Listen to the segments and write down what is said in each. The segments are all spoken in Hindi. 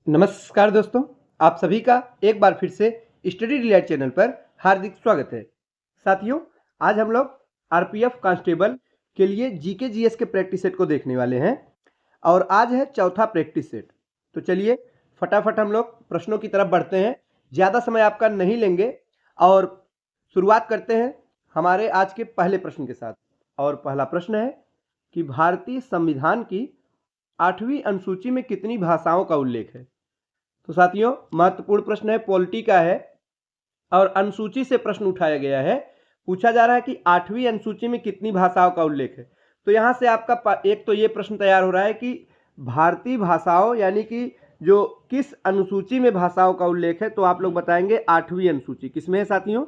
नमस्कार दोस्तों, आप सभी का एक बार फिर से स्टडी डिलाइट चैनल पर हार्दिक स्वागत है। साथियों, आज हम लोग आरपीएफ कांस्टेबल के लिए जीके जीएस के प्रैक्टिस सेट को देखने वाले हैं और आज है चौथा प्रैक्टिस सेट। तो चलिए फटाफट हम लोग प्रश्नों की तरफ बढ़ते हैं, ज़्यादा समय आपका नहीं लेंगे और शुरुआत करते हैं हमारे आज के पहले प्रश्न के साथ। और पहला प्रश्न है कि भारतीय संविधान की 8वीं अनुसूची में कितनी भाषाओं का उल्लेख है। तो साथियों, महत्वपूर्ण प्रश्न है, पॉलिटी का है और अनुसूची से प्रश्न उठाया गया है। पूछा जा रहा है कि 8वीं अनुसूची में कितनी भाषाओं का उल्लेख है। तो यहां से आपका एक तो ये प्रश्न तैयार हो रहा है कि भारतीय भाषाओं यानी कि जो किस अनुसूची में भाषाओं का उल्लेख है, तो आप लोग बताएंगे 8वीं अनुसूची किसमें है साथियों।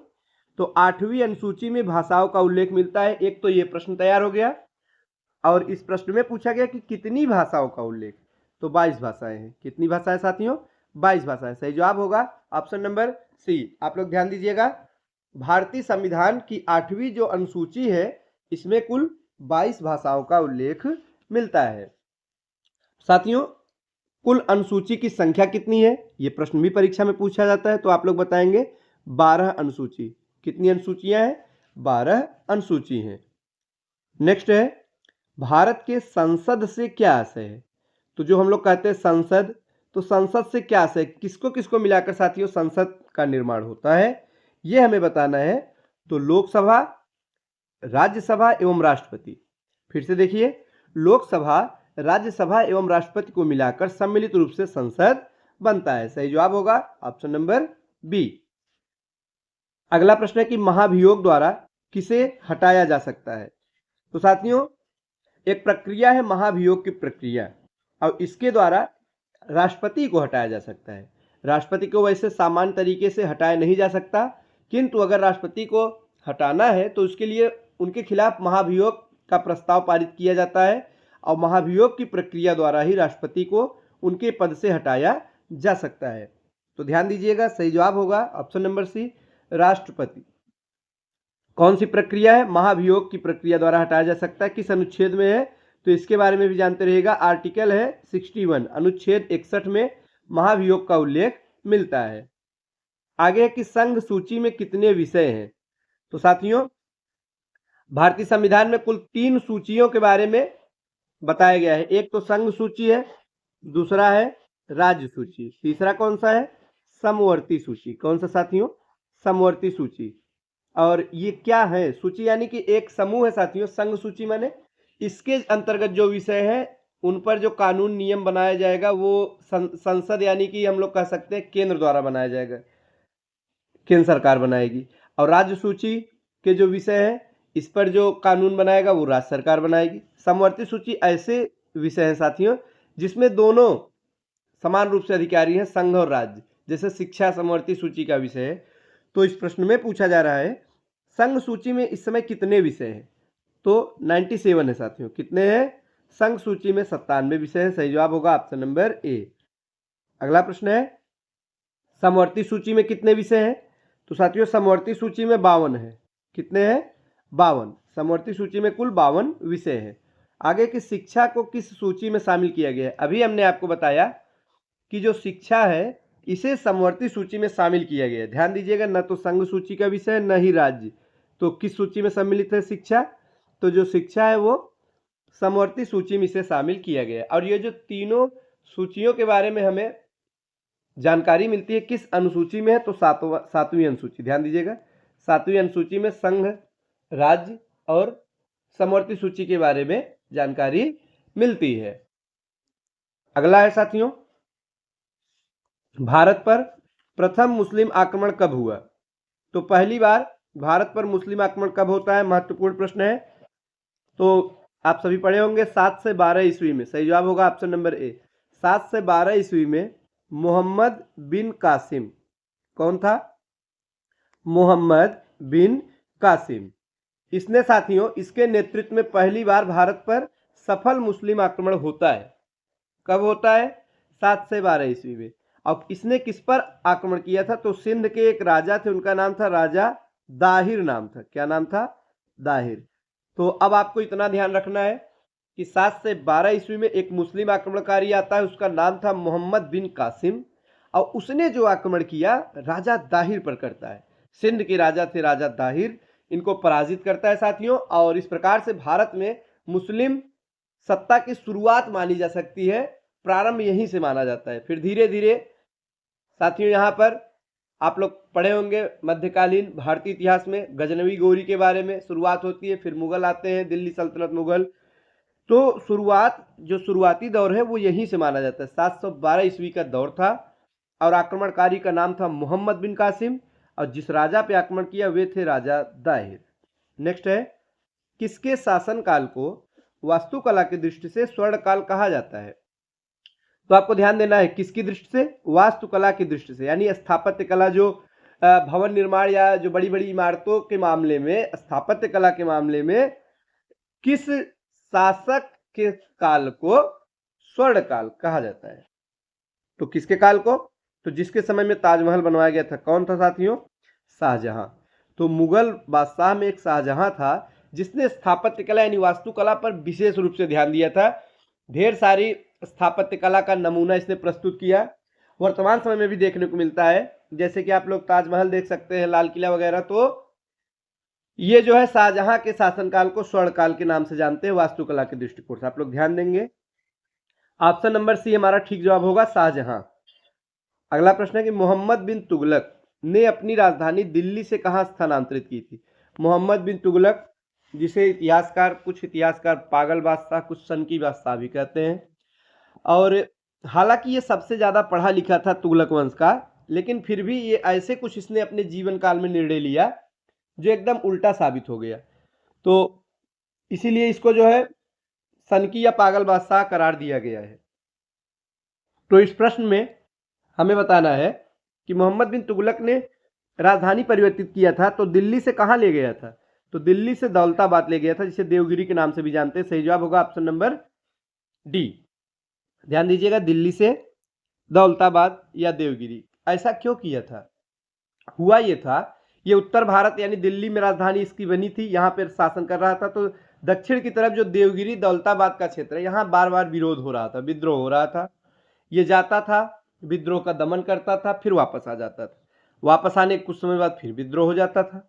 तो 8वीं अनुसूची में भाषाओं का उल्लेख मिलता है। एक तो ये प्रश्न तैयार हो गया और इस प्रश्न में पूछा गया कि कितनी भाषाओं का उल्लेख, तो 22 भाषाएं हैं। कितनी भाषाएं साथियों? 22 भाषाएं। सही जवाब होगा ऑप्शन नंबर सी। आप लोग ध्यान दीजिएगा, भारतीय संविधान की 8वीं जो अनुसूची है इसमें कुल 22 भाषाओं का उल्लेख मिलता है। साथियों, कुल अनुसूची की संख्या कितनी है, ये प्रश्न भी परीक्षा में पूछा जाता है। तो आप लोग बताएंगे 12 अनुसूची। कितनी अनुसूचियां हैं? 12 अनुसूची हैं। नेक्स्ट है, भारत के संसद से क्या आशय है। तो जो हम लोग कहते हैं संसद, तो संसद से क्या आशय, किसको किसको मिलाकर साथियों संसद का निर्माण होता है, ये हमें बताना है। तो लोकसभा, राज्यसभा एवं राष्ट्रपति। फिर से देखिए, लोकसभा, राज्यसभा एवं राष्ट्रपति को मिलाकर सम्मिलित रूप से संसद बनता है। सही जवाब होगा ऑप्शन नंबर बी। अगला प्रश्न है कि महाभियोग द्वारा किसे हटाया जा सकता है। तो साथियों, एक प्रक्रिया है महाभियोग की प्रक्रिया और इसके द्वारा राष्ट्रपति को हटाया जा सकता है। राष्ट्रपति को वैसे सामान्य तरीके से हटाया नहीं जा सकता, किंतु अगर राष्ट्रपति को हटाना है तो उसके लिए उनके खिलाफ महाभियोग का प्रस्ताव पारित किया जाता है और महाभियोग की प्रक्रिया द्वारा ही राष्ट्रपति को उनके पद से हटाया जा सकता है। तो ध्यान दीजिएगा, सही जवाब होगा ऑप्शन नंबर सी, राष्ट्रपति। कौन सी प्रक्रिया है? महाभियोग की प्रक्रिया द्वारा हटाया जा सकता है। किस अनुच्छेद में है, तो इसके बारे में भी जानते रहिएगा। आर्टिकल है 61, अनुच्छेद 61 में महाभियोग का उल्लेख मिलता है। आगे है कि संघ सूची में कितने विषय हैं। तो साथियों, भारतीय संविधान में कुल 3 सूचियों के बारे में बताया गया है। एक तो संघ सूची है, दूसरा है राज्य सूची, तीसरा कौन सा है? समवर्ती सूची। कौन सा साथियों? समवर्ती सूची। और ये क्या है? सूची यानी कि एक समूह है साथियों। संघ सूची माने इसके अंतर्गत जो विषय है उन पर जो कानून नियम बनाया जाएगा वो संसद यानी कि हम लोग कह सकते हैं केंद्र द्वारा बनाया जाएगा, केंद्र सरकार बनाएगी। और राज्य सूची के जो विषय है इस पर जो कानून बनाएगा वो राज्य सरकार बनाएगी। समवर्ती सूची ऐसे विषय हैं साथियों जिसमें दोनों समान रूप से अधिकारी हैं, संघ और राज्य। जैसे शिक्षा समवर्ती सूची का विषय है। तो इस प्रश्न में पूछा जा रहा है संघ सूची में इस समय कितने विषय हैं। तो 97 है साथियों। कितने हैं? संघ सूची में 97 विषय हैं। सही जवाब होगा ऑप्शन नंबर ए। अगला प्रश्न है, समवर्ती सूची में कितने विषय हैं। तो साथियों, समवर्ती सूची में 52 है। कितने हैं? 52। समवर्ती सूची में कुल 52 विषय हैं। आगे की शिक्षा को किस सूची में शामिल किया गया है। अभी हमने आपको बताया कि जो शिक्षा है इसे समवर्ती सूची में शामिल किया गया है। ध्यान दीजिएगा, न तो संघ सूची का विषय न ही राज्य। तो किस सूची में सम्मिलित है शिक्षा? तो जो शिक्षा है वो समवर्ती सूची में इसे शामिल किया गया है। और ये जो तीनों सूचियों के बारे में हमें जानकारी मिलती है किस अनुसूची में है, तो 7वीं अनुसूची। ध्यान दीजिएगा, 7वीं अनुसूची में संघ, राज्य और समवर्ती सूची के बारे में जानकारी मिलती है। अगला है साथियों, भारत पर प्रथम मुस्लिम आक्रमण कब हुआ। तो पहली बार भारत पर मुस्लिम आक्रमण कब होता है, महत्वपूर्ण प्रश्न है। तो आप सभी पढ़े होंगे 7 से 12 ईस्वी में। सही जवाब होगा ऑप्शन नंबर ए, 7 से 12 ईस्वी में मोहम्मद बिन कासिम। कौन था? मोहम्मद बिन कासिम। इसने साथियों, इसके नेतृत्व में पहली बार भारत पर सफल मुस्लिम आक्रमण होता है। कब होता है? 7 से 12 ईस्वी में। अब इसने किस पर आक्रमण किया था? तो सिंध के एक राजा थे, उनका नाम था राजा दाहिर नाम था। क्या नाम था? दाहिर। तो अब आपको इतना ध्यान रखना है कि 7 से 12 ईस्वी में एक मुस्लिम आक्रमणकारी आता है, उसका नाम था मोहम्मद बिन कासिम, और उसने जो आक्रमण किया राजा दाहिर पर करता है। सिंध के राजा थे राजा दाहिर, इनको पराजित करता है साथियों, और इस प्रकार से भारत में मुस्लिम सत्ता की शुरुआत मानी जा सकती है, प्रारंभ यहीं से माना जाता है। फिर धीरे धीरे साथियों यहाँ पर आप लोग पढ़े होंगे मध्यकालीन भारतीय इतिहास में गजनवी गौरी के बारे में शुरुआत होती है, फिर मुगल आते हैं, दिल्ली सल्तनत मुगल। तो जो शुरुआती दौर है वो यहीं से माना जाता है। 712 ईस्वी का दौर था और आक्रमणकारी का नाम था मोहम्मद बिन कासिम, और जिस राजा पे आक्रमण किया वे थे राजा दाहिर। नेक्स्ट है, किसके शासनकाल को वास्तुकला की दृष्टि से स्वर्ण काल कहा जाता है? तो आपको ध्यान देना है किसकी दृष्टि से? वास्तुकला की दृष्टि से, यानी स्थापत्य कला, जो भवन निर्माण या जो बड़ी बड़ी इमारतों के मामले में, स्थापत्य कला के मामले में किस शासक के काल को स्वर्ण काल कहा जाता है? तो किसके काल को? तो जिसके समय में ताजमहल बनवाया गया था, कौन था साथियों? शाहजहां। तो मुगल बादशाह में एक शाहजहां था जिसने स्थापत्य कला यानी वास्तुकला पर विशेष रूप से ध्यान दिया था। ढेर सारी स्थापत्य कला का नमूना इसने प्रस्तुत किया, वर्तमान समय में भी देखने को मिलता है। जैसे कि आप लोग ताजमहल देख सकते हैं, लाल किला वगैरह। तो ये जो है शाहजहां के शासनकाल को स्वर्ण काल के नाम से जानते हैं वास्तुकला के दृष्टिकोण से। आप लोग ध्यान देंगे, ऑप्शन नंबर सी हमारा ठीक जवाब होगा, शाहजहां। अगला प्रश्न है कि मोहम्मद बिन तुगलक ने अपनी राजधानी दिल्ली से कहां स्थानांतरित की थी? मोहम्मद बिन तुगलक, जिसे कुछ इतिहासकार पागल बादशाह, कुछ सनकी बादशाह भी कहते हैं, और हालांकि ये सबसे ज्यादा पढ़ा लिखा था तुगलक वंश का, लेकिन फिर भी ये ऐसे कुछ इसने अपने जीवन काल में निर्णय लिया जो एकदम उल्टा साबित हो गया। तो इसीलिए इसको जो है सनकी या पागल बादशाह करार दिया गया है। तो इस प्रश्न में हमें बताना है कि मोहम्मद बिन तुगलक ने राजधानी परिवर्तित किया था तो दिल्ली से कहां ले गया था? तो दिल्ली से दौलताबाद ले गया था, जिसे देवगिरी के नाम से भी जानते हैं। सही जवाब होगा ऑप्शन नंबर डी। ध्यान दीजिएगा, दिल्ली से दौलताबाद या देवगिरी। ऐसा क्यों किया था? हुआ ये था, ये उत्तर भारत यानी दिल्ली में राजधानी इसकी बनी थी, यहाँ पर शासन कर रहा था। तो दक्षिण की तरफ जो देवगिरी दौलताबाद का क्षेत्र है, यहाँ बार बार विरोध हो रहा था, विद्रोह हो रहा था। ये जाता था, विद्रोह का दमन करता था, फिर वापस आ जाता था। वापस आने के कुछ समय बाद फिर विद्रोह हो जाता था।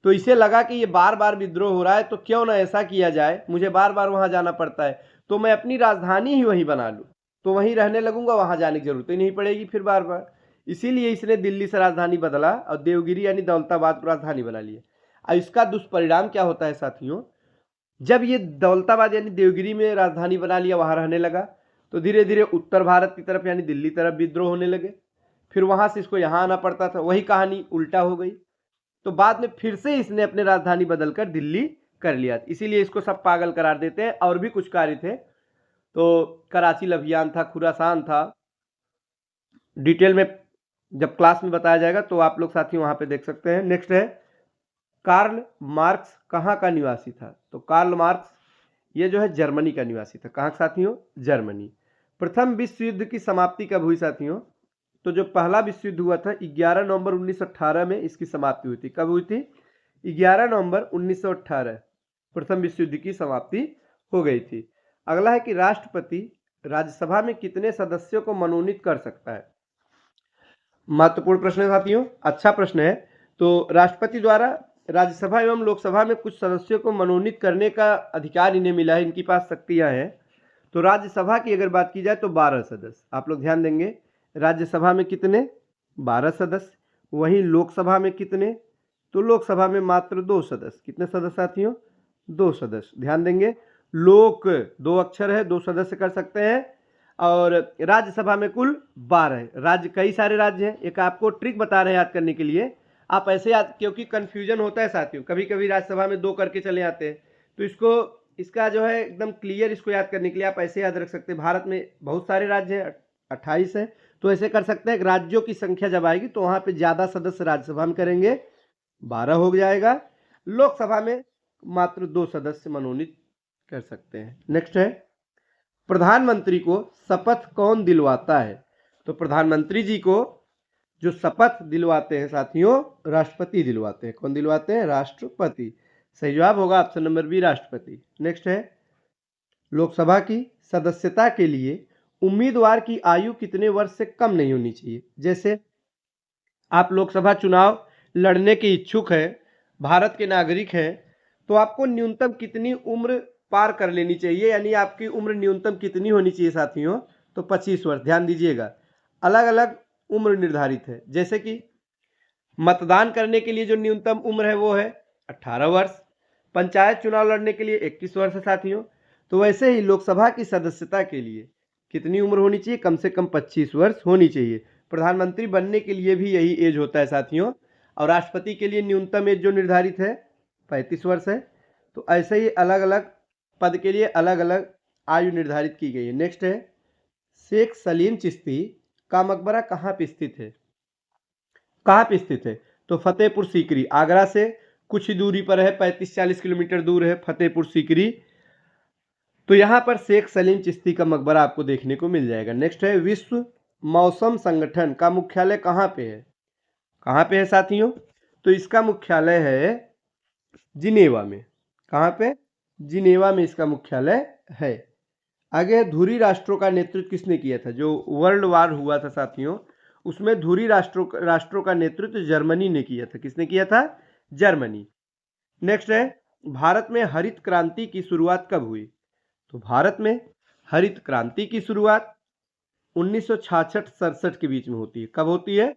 तो इसे लगा कि ये बार बार विद्रोह हो रहा है, तो क्यों ना ऐसा किया जाए, मुझे बार बार वहां जाना पड़ता है, तो मैं अपनी राजधानी ही वहीं बना लूं, तो वहीं रहने लगूंगा, वहां जाने की जरूरत ही नहीं पड़ेगी फिर बार बार। इसीलिए इसने दिल्ली से राजधानी बदला और देवगिरी यानी दौलताबाद को राजधानी बना लिया। और इसका दुष्परिणाम क्या होता है साथियों? जब ये दौलताबाद यानी देवगिरी में राजधानी बना लिया, वहां रहने लगा, तो धीरे धीरे उत्तर भारत की तरफ यानी दिल्ली तरफ विद्रोह होने लगे, फिर वहां से इसको यहाँ आना पड़ता था, वही कहानी उल्टा हो गई। तो बाद में फिर से इसने अपनी राजधानी बदलकर दिल्ली कर लिया। इसीलिए इसको सब पागल करार देते हैं। और भी कुछ कार्य थे, तो कराची अभियान था, खुरासान था, डिटेल में जब क्लास में बताया जाएगा तो आप लोग साथियों वहां पे देख सकते हैं। नेक्स्ट है, कार्ल मार्क्स कहाँ का निवासी था? तो कार्ल मार्क्स ये जो है जर्मनी का निवासी था। कहाँ साथियों? जर्मनी। प्रथम विश्व युद्ध की समाप्ति कब हुई साथियों? तो जो पहला विश्व युद्ध हुआ था 11 नवंबर 1918 में इसकी समाप्ति हुई थी। कब हुई थी? 11 नवंबर 1918 प्रथम विश्व युद्ध की समाप्ति हो गई थी। अगला है कि राष्ट्रपति राज्यसभा में कितने सदस्यों को मनोनीत कर सकता है? महत्वपूर्ण प्रश्न है साथियों, अच्छा प्रश्न है। तो राष्ट्रपति द्वारा राज्यसभा एवं लोकसभा में कुछ सदस्यों को मनोनीत करने का अधिकार इन्हें मिला है, इनके पास शक्तियां हैं। तो राज्यसभा की अगर बात की जाए तो 12 सदस्य। आप लोग ध्यान देंगे, राज्यसभा में कितने? 12 सदस्य। वहीं लोकसभा में कितने? तो लोकसभा में मात्र 2 सदस्य। कितने सदस्य साथियों? 2 सदस्य। ध्यान देंगे, लोक 2 अक्षर है, 2 सदस्य कर सकते हैं। और राज्यसभा में कुल 12 है। राज्य कई सारे राज्य हैं। एक आपको ट्रिक बता रहे हैं याद करने के लिए, आप ऐसे याद, क्योंकि कंफ्यूजन होता है साथियों, कभी कभी राज्यसभा में 2 करके चले आते हैं, तो इसका जो है एकदम क्लियर, इसको याद करने के लिए आप ऐसे याद रख सकते हैं। भारत में बहुत सारे राज्य हैं, 28 है, तो ऐसे कर सकते हैं। राज्यों की संख्या जब आएगी तो वहां पे ज्यादा सदस्य राज्यसभा में करेंगे, 12 हो जाएगा। लोकसभा में मात्र 2 सदस्य मनोनीत कर सकते हैं। नेक्स्ट है, प्रधानमंत्री को शपथ कौन दिलवाता है? तो प्रधानमंत्री जी को जो शपथ दिलवाते हैं साथियों, राष्ट्रपति दिलवाते हैं। कौन दिलवाते हैं? राष्ट्रपति। सही जवाब होगा ऑप्शन नंबर बी, राष्ट्रपति। नेक्स्ट है, लोकसभा की सदस्यता के लिए उम्मीदवार की आयु कितने वर्ष से कम नहीं होनी चाहिए। जैसे आप लोकसभा चुनाव लड़ने के इच्छुक हैं, भारत के नागरिक हैं, तो आपको न्यूनतम कितनी उम्र पार कर लेनी चाहिए, यानी आपकी उम्र न्यूनतम कितनी होनी चाहिए साथियों, तो 25 वर्ष। ध्यान दीजिएगा, अलग अलग उम्र निर्धारित है। जैसे कि मतदान करने के लिए जो न्यूनतम उम्र है वो है 18 वर्ष, पंचायत चुनाव लड़ने के लिए 21 वर्ष है साथियों। तो वैसे ही लोकसभा की सदस्यता के लिए कितनी उम्र होनी चाहिए, कम से कम 25 वर्ष होनी चाहिए। प्रधानमंत्री बनने के लिए भी यही एज होता है साथियों, और राष्ट्रपति के लिए न्यूनतम एज जो निर्धारित है 35 वर्ष है। तो ऐसे ही अलग अलग पद के लिए अलग अलग आयु निर्धारित की गई है। नेक्स्ट है, शेख सलीम चिश्ती का मकबरा कहाँ पे स्थित है। कहाँ पे स्थित है, तो फतेहपुर सीकरी, आगरा से कुछ ही दूरी पर है, 35-40 किलोमीटर दूर है फतेहपुर सीकरी। तो यहाँ पर शेख सलीम चिश्ती का मकबरा आपको देखने को मिल जाएगा। नेक्स्ट है, विश्व मौसम संगठन का मुख्यालय कहाँ पे है। कहाँ पे है साथियों, तो इसका मुख्यालय है जिनेवा में। कहाँ पे, जिनेवा में इसका मुख्यालय है। आगे, धुरी राष्ट्रों का नेतृत्व किसने किया था। जो वर्ल्ड वार हुआ था साथियों, उसमें धुरी राष्ट्रों का नेतृत्व जर्मनी ने किया था। किसने किया था, जर्मनी। नेक्स्ट है, भारत में हरित क्रांति की शुरुआत कब हुई। तो भारत में हरित क्रांति की शुरुआत 1966-67 के बीच में होती है। कब होती है,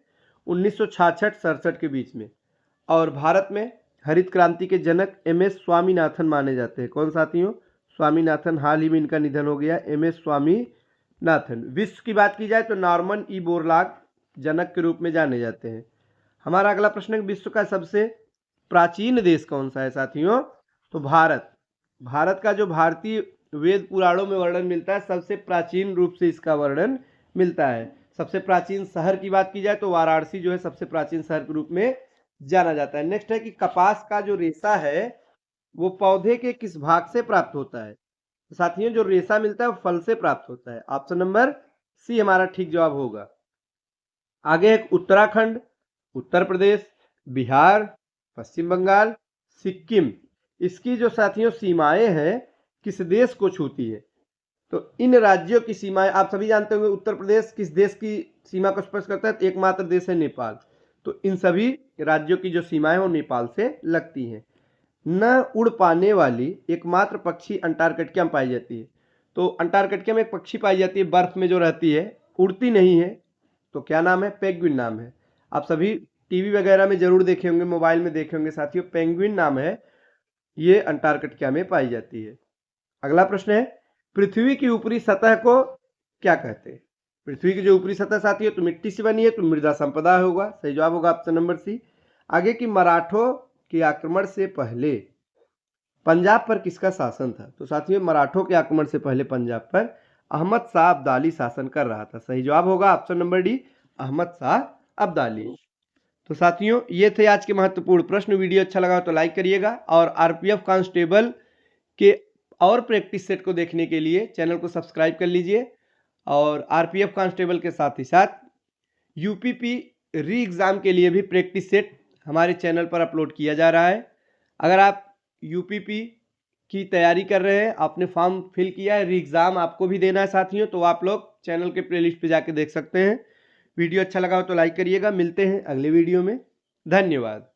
1966-67 के बीच में। और भारत में हरित क्रांति के जनक MS स्वामीनाथन माने जाते हैं। कौन साथियों, स्वामीनाथन। हाल ही में इनका निधन हो गया, MS स्वामीनाथन। विश्व की बात की जाए तो नॉर्मन ई बोरलॉग जनक के रूप में जाने जाते हैं। हमारा अगला प्रश्न है, विश्व का सबसे प्राचीन देश कौन सा है साथियों, तो भारत। भारत का जो भारतीय वेद पुराणों में वर्णन मिलता है, सबसे प्राचीन रूप से इसका वर्णन मिलता है। सबसे प्राचीन शहर की बात की जाए तो वाराणसी जो है सबसे प्राचीन शहर के रूप में जाना जाता है। नेक्स्ट है कि कपास का जो रेशा है वो पौधे के किस भाग से प्राप्त होता है। तो साथियों, जो रेशा मिलता है वो फल से प्राप्त होता है। ऑप्शन नंबर सी हमारा ठीक जवाब होगा। आगे एक, उत्तराखंड, उत्तर प्रदेश, बिहार, पश्चिम बंगाल, सिक्किम, इसकी जो साथियों सीमाएं हैं किस देश को छूती है। तो इन राज्यों की सीमाएं आप सभी जानते होंगे। उत्तर प्रदेश किस देश की सीमा को स्पर्श करता है, एकमात्र देश है नेपाल। तो इन सभी राज्यों की जो सीमाएं वो नेपाल से लगती हैं। न उड़ पाने वाली एकमात्र पक्षी अंटार्कटिका में पाई जाती है। तो अंटार्कटिका में एक पक्षी पाई जाती है, बर्फ में जो रहती है, उड़ती नहीं है। तो क्या नाम है, पेंगुइन नाम है। आप सभी टीवी वगैरह में जरूर देखे होंगे, मोबाइल में देखे होंगे साथियों, पेंगुइन नाम है, ये अंटार्कटिका में पाई जाती है। अगला प्रश्न है, पृथ्वी की ऊपरी सतह को क्या कहते हैं। पृथ्वी की जो ऊपरी सतह साथियों तो मिट्टी से बनी है, तो मृदा संपदा होगा। सही जवाब होगा ऑप्शन नंबर सी। आगे की, मराठों के आक्रमण से पहले पंजाब पर किसका शासन था। तो साथियों, मराठों के आक्रमण से पहले पंजाब पर अहमद शाह अब्दाली शासन कर रहा था। सही जवाब होगा option number D, Ahmad Shah Abdali. तो साथियों, ये थे आज के महत्वपूर्ण प्रश्न। वीडियो अच्छा लगा तो लाइक करिएगा, और आरपीएफ कांस्टेबल के और प्रैक्टिस सेट को देखने के लिए चैनल को सब्सक्राइब कर लीजिए। और आरपीएफ कांस्टेबल के साथ ही साथ यूपीपी री एग्ज़ाम के लिए भी प्रैक्टिस सेट हमारे चैनल पर अपलोड किया जा रहा है। अगर आप यूपीपी की तैयारी कर रहे हैं, आपने फॉर्म फिल किया है, री एग्ज़ाम आपको भी देना है साथियों, तो आप लोग चैनल के प्लेलिस्ट पे जाके देख सकते हैं। वीडियो अच्छा लगा हो तो लाइक करिएगा। मिलते हैं अगले वीडियो में। धन्यवाद।